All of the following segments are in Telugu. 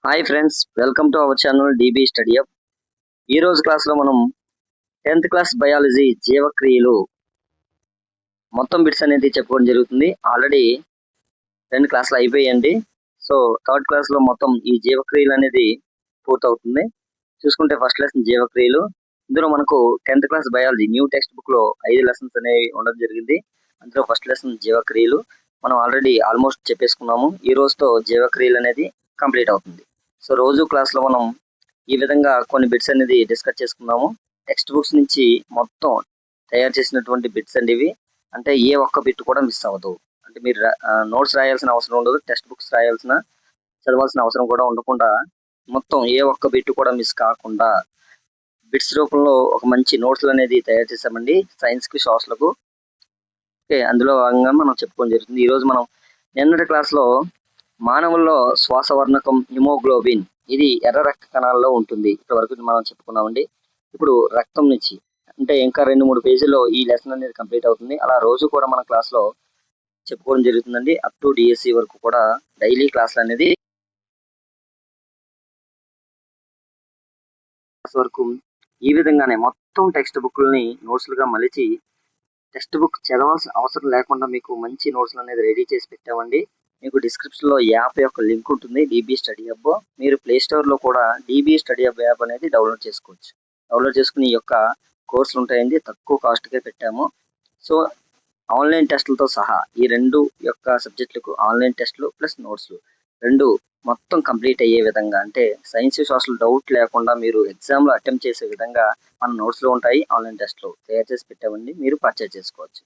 Hi friends, welcome to our channel DB study up. ఈ రోజు క్లాస్లో మనం 10th క్లాస్ బయాలజీ జీవక్రియలు మొత్తం బిట్స్ అనేది చెప్పుకోవడం జరుగుతుంది. ఆల్రెడీ 2 క్లాసులు అయిపోయాయండి. సో థర్డ్ క్లాస్లో మొత్తం ఈ జీవక్రియలు అనేది పూర్తవుతుంది. చూసుకుంటే ఫస్ట్ లెసన్ జీవక్రియలు. ఇందులో మనకు 10th class biology new text బుక్లో 5 లెసన్స్ అనేవి ఉండడం జరిగింది. అందులో ఫస్ట్ లెసన్ జీవక్రియలు మనం ఆల్రెడీ ఆల్మోస్ట్ చెప్పేసుకున్నాము. ఈ రోజుతో జీవక్రియలు అనేది కంప్లీట్ అవుతుంది. సో రోజు క్లాస్లో మనం ఈ విధంగా కొన్ని బిట్స్ అనేది డిస్కస్ చేసుకున్నాము. టెక్స్ట్ బుక్స్ నుంచి మొత్తం తయారు చేసినటువంటి బిట్స్ అండి ఇవి. అంటే ఏ ఒక్క బిట్ కూడా మిస్ అవ్వదు. అంటే మీరు నోట్స్ రాయాల్సిన అవసరం ఉండదు, టెక్స్ట్ బుక్స్ చదవాల్సిన అవసరం కూడా ఉండకుండా మొత్తం ఏ ఒక్క బిట్ కూడా మిస్ కాకుండా బిట్స్ రూపంలో ఒక మంచి నోట్స్ అనేది తయారు చేసామండి సైన్స్కి, సోషల్కు. ఓకే, అందులో భాగంగా మనం చెప్పుకోవడం జరుగుతుంది. ఈరోజు మనం నిన్నటి క్లాస్లో మానవుల్లో శ్వాసవర్ణకం హిమోగ్లోబిన్ ఇది ఎర్ర రక్త కణాల్లో ఉంటుంది. ఇప్పటివరకు మనం చెప్పుకున్నామండి. ఇప్పుడు రక్తం నుంచి అంటే ఇంకా 2-3 పేజీల్లో ఈ లెసన్ అనేది కంప్లీట్ అవుతుంది. అలా రోజు కూడా మన క్లాస్లో చెప్పుకోవడం జరుగుతుందండి. అప్ టు డిఎస్సి వరకు కూడా డైలీ క్లాసులు అనేది వరకు ఈ విధంగానే మొత్తం టెక్స్ట్ బుక్లని నోట్స్లుగా మలిచి టెక్స్ట్ బుక్ చదవాల్సిన అవసరం లేకుండా మీకు మంచి నోట్స్ అనేది రెడీ చేసి పెట్టామండి. మీకు డిస్క్రిప్షన్లో యాప్ యొక్క లింక్ ఉంటుంది, డీబీ స్టడీ హబ్. మీరు ప్లే స్టోర్లో కూడా డీబీ స్టడీ హబ్ యాప్ అనేది డౌన్లోడ్ చేసుకోవచ్చు. డౌన్లోడ్ చేసుకుని ఈ యొక్క కోర్సులు ఉంటాయండి, తక్కువ కాస్ట్కే పెట్టాము. సో ఆన్లైన్ టెస్టులతో సహా ఈ 2 యొక్క సబ్జెక్టులకు ఆన్లైన్ టెస్టులు ప్లస్ నోట్స్లు 2 మొత్తం కంప్లీట్ అయ్యే విధంగా, అంటే సైన్స్, సోషల్ డౌట్ లేకుండా మీరు ఎగ్జామ్లో అటెంప్ట్ చేసే విధంగా మన నోట్స్లో ఉంటాయి. ఆన్లైన్ టెస్ట్లు తయారు చేసి పెట్టామండి, మీరు పర్చేజ్ చేసుకోవచ్చు.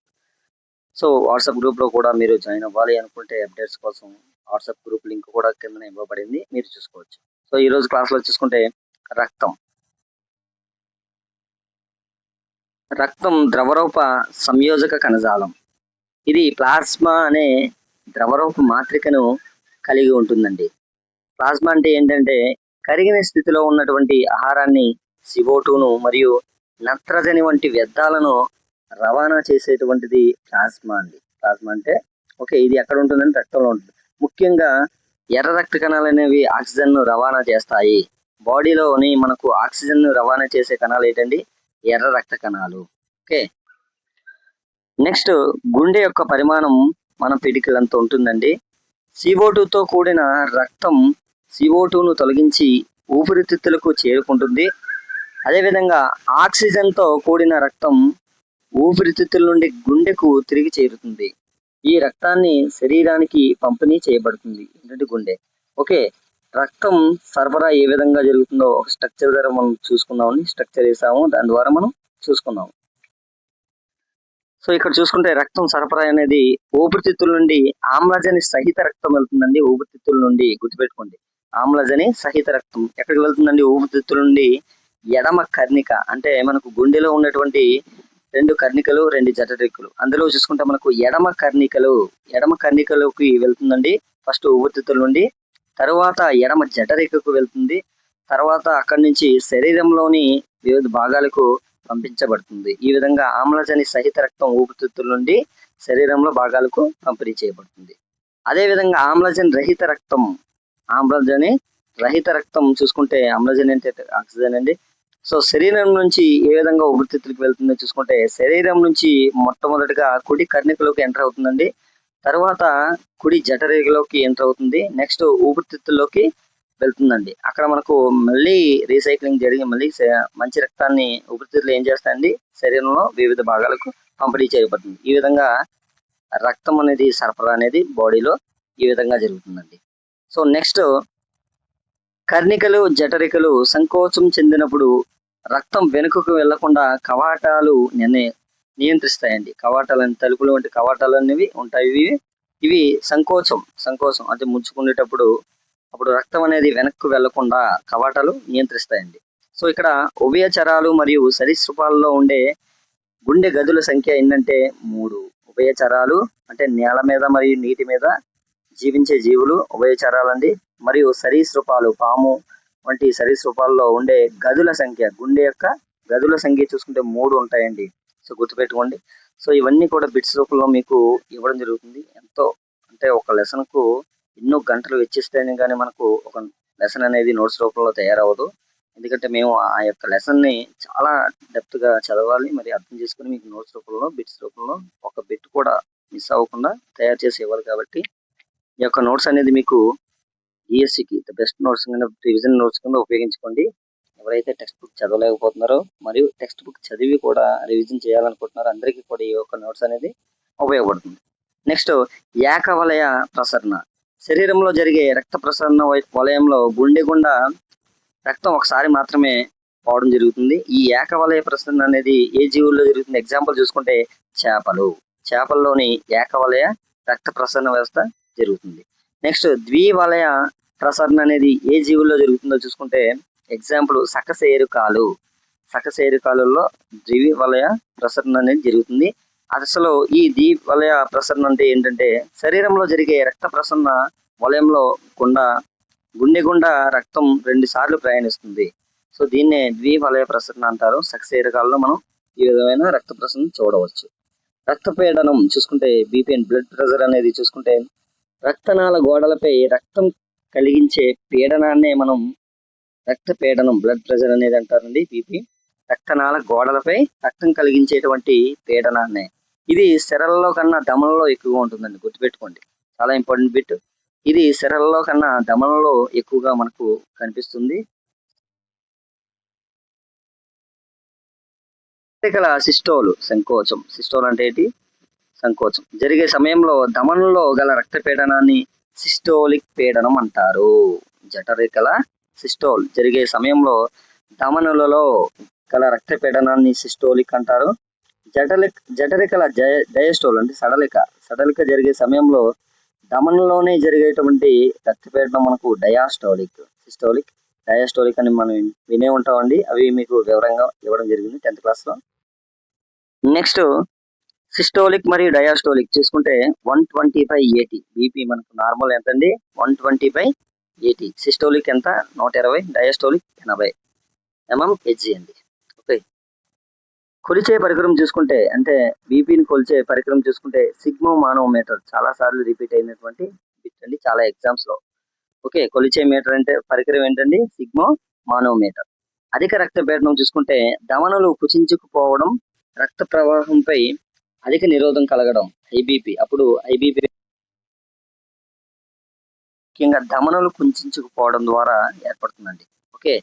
సో వాట్సాప్ గ్రూప్లో కూడా మీరు జాయిన్ అవ్వాలి అనుకుంటే అప్డేట్స్ కోసం వాట్సాప్ గ్రూప్ లింక్ కూడా కింద ఇవ్వబడింది, మీరు చూసుకోవచ్చు. సో ఈరోజు క్లాస్లో చూసుకుంటే రక్తం ద్రవరూప సంయోజక కణజాలం. ఇది ప్లాస్మా అనే ద్రవరూప మాత్రికను కలిగి ఉంటుందండి. ప్లాస్మా అంటే ఏంటంటే కరిగిన స్థితిలో ఉన్నటువంటి ఆహారాన్ని CO2ను మరియు నత్రజని వంటి వ్యర్థాలను రవాణా చేసేటువంటిది ప్లాస్మా అండి. ప్లాస్మా అంటే ఓకే, ఇది ఎక్కడ ఉంటుందంటే రక్తంలో ఉంటుంది. ముఖ్యంగా ఎర్ర రక్త కణాలు అనేవి ఆక్సిజన్ను రవాణా చేస్తాయి. బాడీలోని మనకు ఆక్సిజన్ను రవాణా చేసే కణాలు ఏంటండి? ఎర్ర రక్త కణాలు. ఓకే, నెక్స్ట్ గుండె యొక్క పరిమాణం మన పిడికిలంత ఉంటుందండి. CO2తో కూడిన రక్తం CO2ను తొలగించి ఊపిరితిత్తులకు చేరుకుంటుంది. అదేవిధంగా ఆక్సిజన్తో కూడిన రక్తం ఊపిరితిత్తుల నుండి గుండెకు తిరిగి చేరుతుంది. ఈ రక్తాన్ని శరీరానికి పంపిణీ చేయబడుతుంది. ఏంటంటే గుండె. ఓకే, రక్తం సరఫరా ఏ విధంగా జరుగుతుందో ఒక స్ట్రక్చర్ ద్వారా మనం చూసుకుందామని స్ట్రక్చర్ వేసాము, దాని ద్వారా మనం చూసుకుందాం. సో ఇక్కడ చూసుకుంటే రక్తం సరఫరా అనేది ఊపిరితిత్తుల నుండి ఆమ్లజని సహిత రక్తం వెళ్తుందండి. ఊపిరితిత్తుల నుండి గుర్తుపెట్టుకోండి, ఆమ్లజని సహిత రక్తం ఎక్కడికి వెళ్తుందండి? ఊపిరితిత్తుల నుండి ఎడమ కర్ణిక, అంటే మనకు గుండెలో ఉన్నటువంటి 2 కర్ణికలు, 2 జఠరికలు. అందులో చూసుకుంటే మనకు ఎడమ కర్ణికలోకి వెళ్తుందండి. ఫస్ట్ ఊపిరితిత్తుల నుండి, తర్వాత ఎడమ జఠరికకు వెళ్తుంది. తర్వాత అక్కడి నుంచి శరీరంలోని వివిధ భాగాలకు పంపించబడుతుంది. ఈ విధంగా ఆమ్లజని సహిత రక్తం ఊపిరితిత్తుల నుండి శరీరంలో భాగాలకు పంపిణీ చేయబడుతుంది. అదేవిధంగా ఆమ్లజని రహిత రక్తం చూసుకుంటే, ఆమ్లజని అంటే ఆక్సిజన్ అండి. సో శరీరం నుంచి ఏ విధంగా ఊపిరితిత్తులకు వెళ్తుందో చూసుకుంటే, శరీరం నుంచి మొట్టమొదటిగా కుడి కర్ణికలోకి ఎంటర్ అవుతుందండి. తర్వాత కుడి జఠరికలోకి ఎంటర్ అవుతుంది. నెక్స్ట్ ఊపిరితిత్తుల్లోకి వెళ్తుందండి. అక్కడ మనకు మళ్ళీ రీసైక్లింగ్ జరిగి మళ్ళీ మంచి రక్తాన్ని ఊపిరితిత్తులు ఏం చేస్తాయండి? శరీరంలో వివిధ భాగాలకు పంపిణీ చేయబడుతుంది. ఈ విధంగా రక్తం అనేది సరఫరా అనేది బాడీలో ఈ విధంగా జరుగుతుందండి. సో నెక్స్ట్ కర్ణికలు, జఠరికలు సంకోచం చెందినప్పుడు రక్తం వెనుకకు వెళ్లకుండా కవాటాలు నియంత్రిస్తాయండి. కవాటాలని, తలుపులు వంటి కవాటాలు అనేవి ఉంటాయి. ఇవి సంకోచం అంటే ముడుచుకునేటప్పుడు అప్పుడు రక్తం అనేది వెనక్కు వెళ్లకుండా కవాటాలు నియంత్రిస్తాయండి. సో ఇక్కడ ఉభయచరాలు మరియు సరీసృపాలలో ఉండే గుండె గదుల సంఖ్య ఏంటంటే 3. ఉభయచరాలు అంటే నేల మీద మరియు నీటి మీద జీవించే జీవులు ఉభయచరాలండి. మరియు సరీసృపాలు, పాము వంటి సరీసృపాల్లో ఉండే గదుల సంఖ్య, గుండె యొక్క గదుల సంఖ్య చూసుకుంటే 3 ఉంటాయండి. సో గుర్తుపెట్టుకోండి. సో ఇవన్నీ కూడా బిట్స్ రూపంలో మీకు ఇవ్వడం జరుగుతుంది. ఎంతో అంటే ఒక లెసన్కు ఎన్నో గంటలు వెచ్చిస్తేనే కానీ మనకు ఒక లెసన్ అనేది నోట్స్ రూపంలో తయారవ్వదు. ఎందుకంటే మేము ఆ యొక్క లెసన్‌ని చాలా డెప్త్‌గా చదవాలి. మరి అర్థం చేసుకొని మీకు నోట్స్ రూపంలో, బిట్స్ రూపంలో ఒక బిట్ కూడా మిస్ అవ్వకుండా తయారు చేసి ఇవ్వాలి కాబట్టి, ఈ యొక్క నోట్స్ అనేది మీకు డీఎస్‌సికి ద బెస్ట్ నోట్స్ కింద రివిజన్ నోట్స్ కింద ఉపయోగించుకోండి. ఎవరైతే టెక్స్ట్ బుక్ చదవలేకపోతున్నారో మరియు టెక్స్ట్ బుక్ చదివి కూడా రివిజన్ చేయాలనుకుంటున్నారో అందరికీ కూడా ఈ యొక్క నోట్స్ అనేది ఉపయోగపడుతుంది. నెక్స్ట్ ఏకవలయ ప్రసరణ. శరీరంలో జరిగే రక్త ప్రసరణ వలయంలో గుండె గుండా రక్తం ఒకసారి మాత్రమే పోవడం జరుగుతుంది. ఈ ఏకవలయ ప్రసరణ అనేది ఏ జీవుల్లో జరుగుతుంది? ఎగ్జాంపుల్ చూసుకుంటే చేపలు. చేపల్లోని ఏకవలయ రక్త ప్రసరణ వ్యవస్థ జరుగుతుంది. నెక్స్ట్ ద్వివలయ ప్రసరణ అనేది ఏ జీవుల్లో జరుగుతుందో చూసుకుంటే ఎగ్జాంపుల్ సకశేరుకాలు. సకశేరుకాలలో ద్వివలయ ప్రసరణ అనేది జరుగుతుంది. అసలు ఈ ద్వివలయ ప్రసరణ అంటే ఏంటంటే శరీరంలో జరిగే రక్త ప్రసరణ వలయంలో గుండె గుండా రక్తం 2 సార్లు ప్రయాణిస్తుంది. సో దీన్నే ద్వివలయ ప్రసరణ అంటారు. సకశేరుకాలలో మనం ఈ విధమైన రక్త ప్రసరణ చూడవచ్చు. రక్తపీడనం చూసుకుంటే బీపీ అండ్ బ్లడ్ ప్రెషర్ అనేది చూసుకుంటే రక్తనాళ గోడలపై రక్తం కలిగించే పీడనాన్నే మనం రక్తపీడనం బ్లడ్ ప్రెషర్ అనేది అంటారండి. బీపీ రక్తనాళ గోడలపై రక్తం కలిగించేటువంటి పీడనాన్నే. ఇది సిరల్లో కన్నా దమలలో ఎక్కువగా ఉంటుందండి, గుర్తుపెట్టుకోండి. చాలా ఇంపార్టెంట్ బిట్. ఇది సిరల్లో కన్నా దమలలో ఎక్కువగా మనకు కనిపిస్తుంది. సిస్టోల్ సంకోచం. సిస్టోల్ అంటే ఏంటి? సంకోచం జరిగే సమయంలో దమనంలో గల రక్తపీడనాన్ని సిస్టోలిక్ పీడనం అంటారు. జఠరికల సిస్టోల్ జరిగే సమయంలో దమనులలో గల రక్తపీడనాన్ని సిస్టోలిక్ అంటారు. జఠరికల డయాస్టోల్ అంటే సడలిక జరిగే సమయంలో దమనంలోనే జరిగేటువంటి రక్తపీడనం మనకు డయాస్టోలిక్. సిస్టోలిక్, డయాస్టోలిక్ అని మనం వినే ఉంటామండి. అవి మీకు వివరంగా ఇవ్వడం జరిగింది 10th క్లాస్లో. నెక్స్ట్ సిస్టోలిక్ మరియు డయాస్టోలిక్ చూసుకుంటే 120/80. బీపీ మనకు నార్మల్ ఎంత అండి? 120/80. సిస్టోలిక్ ఎంత? 120. డయాస్టోలిక్ 80 mmHg అండి. ఓకే. కొలిచే పరికరం చూసుకుంటే అంటే బీపీని కొలిచే పరికరం చూసుకుంటే సిగ్మో మానోమీటర్. చాలా సార్లు రిపీట్ అయినటువంటి బిట్ అండి చాలా ఎగ్జామ్స్ లో. ఓకే. కొలిచే మీటర్ అంటే పరికరం ఏంటండి? సిగ్మో మానోమీటర్. అధిక రక్తపీడనం చూసుకుంటే దమనులు కుచించుకుపోవడం, రక్త ప్రవాహంపై అధిక నిరోధం కలగడం, ఐబీపీ. అప్పుడు ఐబీపీ ముఖ్యంగా దమనులు కుంచుకుపోవడం ద్వారా ఏర్పడుతుందండి. ఓకే.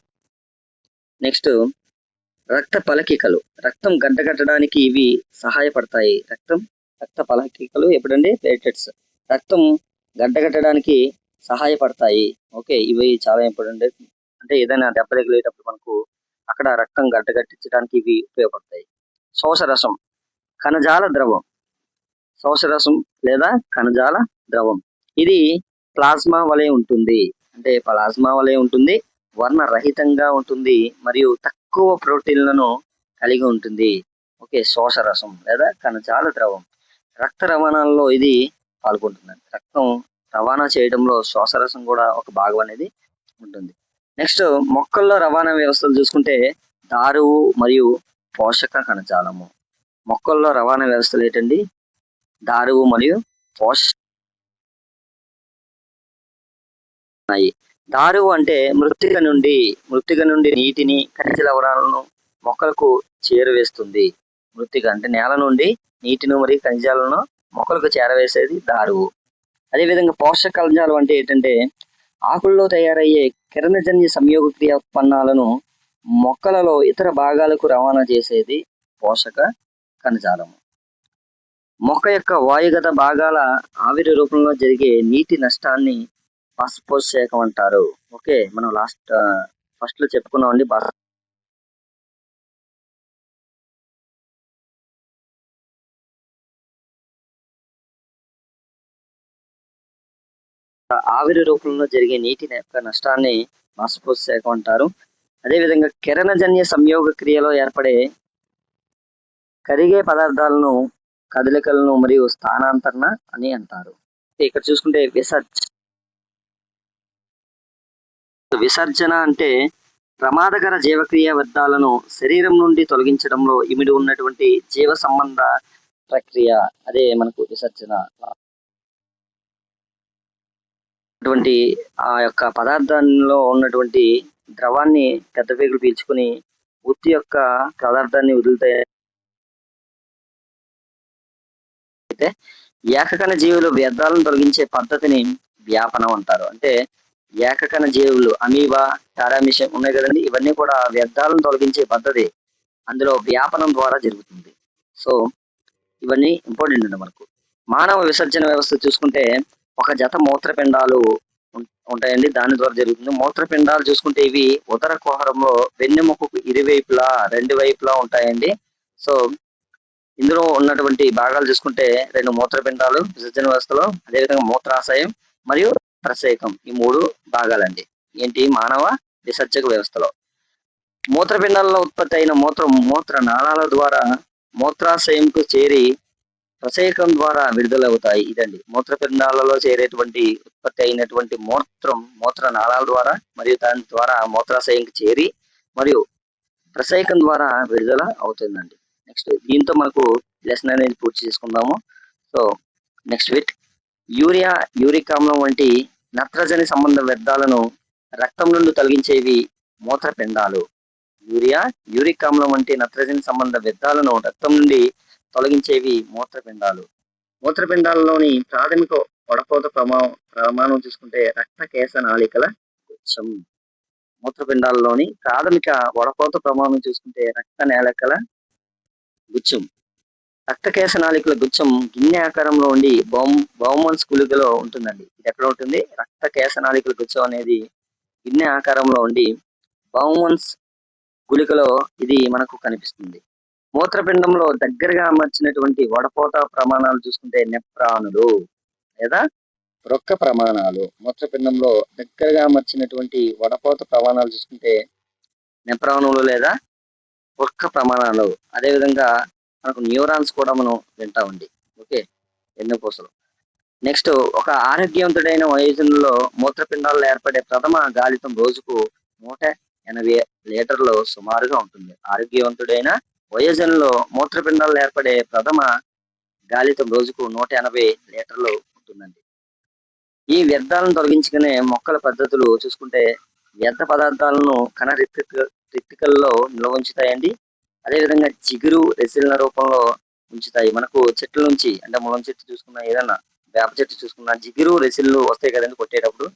నెక్స్ట్ రక్త పలకికలు. రక్తం గడ్డగట్టడానికి ఇవి సహాయపడతాయి. రక్త పలకికలు ఎప్పుడండి? ప్లేటెట్స్. రక్తం గడ్డగట్టడానికి సహాయపడతాయి. ఓకే. ఇవి చాలా ఇంపార్టెంట్. అంటే ఏదైనా దెబ్బ తగిలేటప్పుడు మనకు అక్కడ రక్తం గడ్డగట్టించడానికి ఇవి ఉపయోగపడతాయి. శోషరసం కణజాల ద్రవం. శోషరసం లేదా కణజాల ద్రవం. ఇది ప్లాస్మా వలె ఉంటుంది. అంటే ప్లాస్మా వలె ఉంటుంది, వర్ణరహితంగా ఉంటుంది మరియు తక్కువ ప్రోటీన్లను కలిగి ఉంటుంది. ఓకే. శోషరసం లేదా కణజాల ద్రవం. రక్త రవాణాలో ఇది పాల్గొంటుందండి. రక్తం రవాణా చేయడంలో శోషరసం కూడా ఒక భాగం అనేది ఉంటుంది. నెక్స్ట్ మొక్కల్లో రవాణా వ్యవస్థలు చూసుకుంటే దారువు మరియు పోషక కణజాలము. మొక్కల్లో రవాణా వ్యవస్థలు ఏంటండి? దారువు మరియు పోషక. దారువు అంటే మృత్తిక నుండి నీటిని, ఖనిజ లవణాలను మొక్కలకు చేరవేస్తుంది. మృత్తిక అంటే నేల నుండి నీటిని మరియు ఖనిజాలను మొక్కలకు చేరవేసేది దారువు. అదేవిధంగా పోషక కణజాలం అంటే ఏంటంటే ఆకుల్లో తయారయ్యే కిరణజన్య సంయోగ క్రియ ఉత్పన్నాలను మొక్కలలో ఇతర భాగాలకు రవాణా చేసేది పోషక కణజాలము. మొక్క యొక్క వాయుగత భాగాల ఆవిరి రూపంలో జరిగే నీటి నష్టాన్ని బాష్పోత్సేకం అంటారు. ఓకే. మనం ఫస్ట్ లో చెప్పుకున్నామండి. ఆవిరి రూపంలో జరిగే నీటి యొక్క నష్టాన్ని బాష్పోత్సేకం అంటారు. అదేవిధంగా కిరణజన్య సంయోగ క్రియలో ఏర్పడే కరిగే పదార్థాలను, కదలికలను మరియు స్థానాంతరణ అని అంటారు. ఇక్కడ చూసుకుంటే విసర్జన అంటే ప్రమాదకర జీవక్రియ వ్యర్థాలను శరీరం నుండి తొలగించడంలో ఇమిడి ఉన్నటువంటి జీవ సంబంధ ప్రక్రియ. అదే మనకు విసర్జన. అటువంటి ఆ యొక్క పదార్థంలో ఉన్నటువంటి ద్రవాన్ని పెద్ద పేగులు పీల్చుకుని ఉత్తి యొక్క పదార్థాన్ని వదులుతాయి. అయితే ఏకకణ జీవులు వ్యర్థాలను తొలగించే పద్ధతిని వ్యాపనం అంటారు. అంటే ఏకకణ జీవులు అమీబా, పారామిషన్ ఉన్నాయి కదండి, ఇవన్నీ కూడా వ్యర్థాలను తొలగించే పద్ధతి అందులో వ్యాపనం ద్వారా జరుగుతుంది. సో ఇవన్నీ ఇంపార్టెంట్ అండి మనకు. మానవ విసర్జన వ్యవస్థ చూసుకుంటే ఒక జత మూత్రపిండాలు ఉంటాయండి, దాని ద్వారా జరుగుతుంది. మూత్రపిండాలు చూసుకుంటే ఇవి ఉదర కుహరంలో వెన్నెముకకు ఇరువైపులా రెండు వైపులా ఉంటాయండి. సో ఇందులో ఉన్నటువంటి భాగాలు చూసుకుంటే రెండు మూత్రపిండాలు విసర్జన వ్యవస్థలో, అదేవిధంగా మూత్రాశయం మరియు ప్రసేకం, ఈ మూడు భాగాలండి ఏంటి మానవ విసర్జక వ్యవస్థలో. మూత్రపిండాలలో ఉత్పత్తి అయిన మూత్ర నాళాల ద్వారా మూత్రాశయంకు చేరి ప్రసేకం ద్వారా విడుదలవుతాయి. ఇదండి మూత్రపిండాలలో చేరేటువంటి ఉత్పత్తి అయినటువంటి మూత్ర నాళాల ద్వారా మరియు దాని ద్వారా మూత్రాశయంకి చేరి మరియు ప్రసేకం ద్వారా విడుదల అవుతుందండి. నెక్స్ట్ దీంతో మనకు లెసన్ అనేది పూర్తి చేసుకుందాము. సో నెక్స్ట్ విత్ యూరిక్ ఆమ్లం వంటి నత్రజని సంబంధ వ్యర్థాలను రక్తం నుండి తొలగించేవి మూత్రపిండాలు. యూరిక్ ఆమ్లం వంటి నత్రజని సంబంధ వ్యర్థాలను రక్తం నుండి తొలగించేవి మూత్రపిండాలు. మూత్రపిండాలలోని ప్రాథమిక వడపోత ప్రమాణం చూసుకుంటే రక్త కేశ నాళికల గుచ్చం. మూత్రపిండాలలోని ప్రాథమిక వడపోత ప్రమాణం చూసుకుంటే రక్త నాళికల గుచ్చం. రక్తకేశ నాళికల గుచ్చం గిన్నె ఆకారంలో ఉండి బౌమన్స్ గుళికలో ఉంటుందండి. ఇది ఎక్కడ ఉంటుంది? రక్తకేశ నాళికల గుచ్చం అనేది గిన్నె ఆకారంలో ఉండి బౌమన్స్ గుళికలో ఇది మనకు కనిపిస్తుంది. మూత్రపిండంలో దగ్గరగా అమర్చినటువంటి వడపోత ప్రమాణాలు చూసుకుంటే నెప్రానులు లేదా రొక్క ప్రమాణాలు. మూత్రపిండంలో దగ్గరగా అమర్చినటువంటి వడపోత ప్రమాణాలు చూసుకుంటే నెప్రానులు లేదా రొక్క ప్రమాణాలు. అదేవిధంగా మనకు న్యూరాన్స్ కూడా మనం వింటామండి. ఓకే, వెన్నుపూసలు. నెక్స్ట్ ఒక ఆరోగ్యవంతుడైన వయోజనుల్లో మూత్రపిండాల్లో ఏర్పడే ప్రథమ గాలితం రోజుకు 180 లీటర్లు సుమారుగా ఉంటుంది. ఆరోగ్యవంతుడైన వయోజనులో మూత్రపిండాల్లో ఏర్పడే ప్రథమ గాలితం రోజుకు 180 లీటర్లు ఉంటుందండి. ఈ వ్యర్థాలను తొలగించుకునే మొక్కల పద్ధతులు చూసుకుంటే వ్యర్థ పదార్థాలను కణ రిక్తికల్లో నిల్వ ఉంచుతాయండి. అదేవిధంగా జిగురు రెసిన్ల రూపంలో ఉంచుతాయి. మనకు చెట్ల నుంచి అంటే ములం చెట్టు చూసుకున్నా, ఏదైనా వేప చెట్టు చూసుకున్నా జిగురు రెసిన్లు వస్తాయి కదండి కొట్టేటప్పుడు.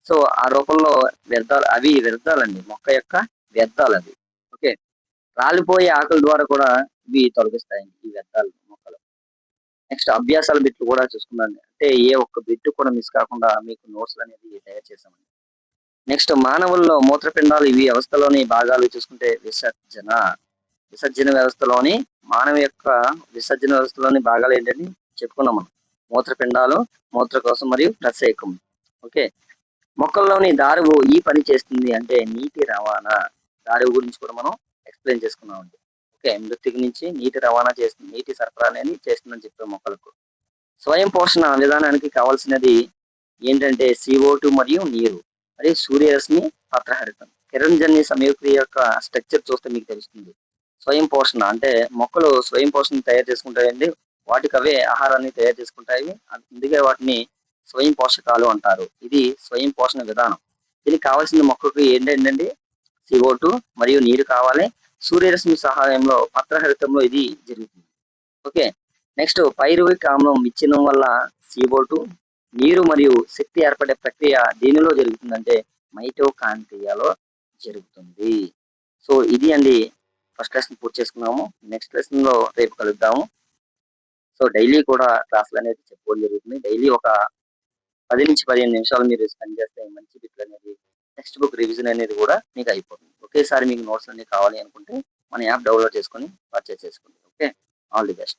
సో ఆ రూపంలో వ్యర్థాలు, అవి వ్యర్థాలండి, మొక్క యొక్క వ్యర్థాలు అవి. ఓకే, రాలిపోయే ఆకుల ద్వారా కూడా ఇవి తొలగిస్తాయండి ఈ వ్యర్థాలు మొక్కలు. నెక్స్ట్ అభ్యాసాల బిట్లు కూడా చూసుకున్నాను, అంటే ఏ ఒక్క బిట్ కూడా మిస్ కాకుండా మీకు నోట్స్ అనేది తయారు చేసామండి. నెక్స్ట్ మానవుల్లో మూత్రపిండాలు ఇవి వ్యవస్థలోని భాగాలు చూసుకుంటే విసర్జన వ్యవస్థలోని మానవ యొక్క విసర్జన వ్యవస్థలోని భాగాలు ఏంటంటే చెప్పుకున్నాం మనం. మూత్రపిండాలు, మూత్రకోశం మరియు ప్రసేకం. ఓకే, మొక్కల్లోని దారువు ఈ పని చేస్తుంది అంటే నీటి రవాణా. దారువు గురించి కూడా మనం ఎక్స్ప్లెయిన్ చేసుకున్నామండి. ఓకే, మృతికి నుంచి నీటి రవాణా చేస్తుంది, నీటి సరఫరా అనేది చేస్తుందని చెప్పే మొక్కలకు. స్వయం పోషణ విధానానికి కావాల్సినది ఏంటంటే CO2 మరియు నీరు మరియు సూర్యరశ్మి, పత్రహరితం. కిరణజన్య సంయుక్త యొక్క స్ట్రక్చర్ చూస్తే మీకు తెలుస్తుంది. స్వయం పోషణ అంటే మొక్కలు స్వయం పోషణ తయారు చేసుకుంటాయండి, వాటికి అవే ఆహారాన్ని తయారు చేసుకుంటాయి. అందుకే వాటిని స్వయం పోషకాలు అంటారు. ఇది స్వయం పోషణ విధానం. దీనికి కావాల్సిన మొక్కకు ఏంటంటే CO2 మరియు నీరు కావాలి. సూర్యరశ్మి సహాయంలో పత్రహరితంలో ఇది జరుగుతుంది. ఓకే, నెక్స్ట్ పైరువిక్ ఆమ్లం విచ్ఛిన్నం వల్ల CO2, నీరు మరియు శక్తి ఏర్పడే ప్రక్రియ దీనిలో జరుగుతుందంటే మైటోకాండ్రియాలో జరుగుతుంది. సో ఇది అండి ఫస్ట్ లెసన్ పూర్తి చేసుకున్నాము. నెక్స్ట్ లెసన్ లో రేపు కలుద్దాము. సో డైలీ కూడా క్లాసులు అనేది చెప్పుకోవడం జరుగుతుంది. డైలీ ఒక 10 నుంచి 15 నిమిషాలు మీరు స్పెండ్ చేస్తే మంచి బిట్లు అనేది, టెక్స్ట్ బుక్ రివిజన్ అనేది కూడా మీకు అయిపోతుంది. ఒకేసారి మీకు నోట్స్ అన్ని కావాలి అనుకుంటే మన యాప్ డౌన్లోడ్ చేసుకొని పర్చేస్ చేసుకోండి. Okay, all the best.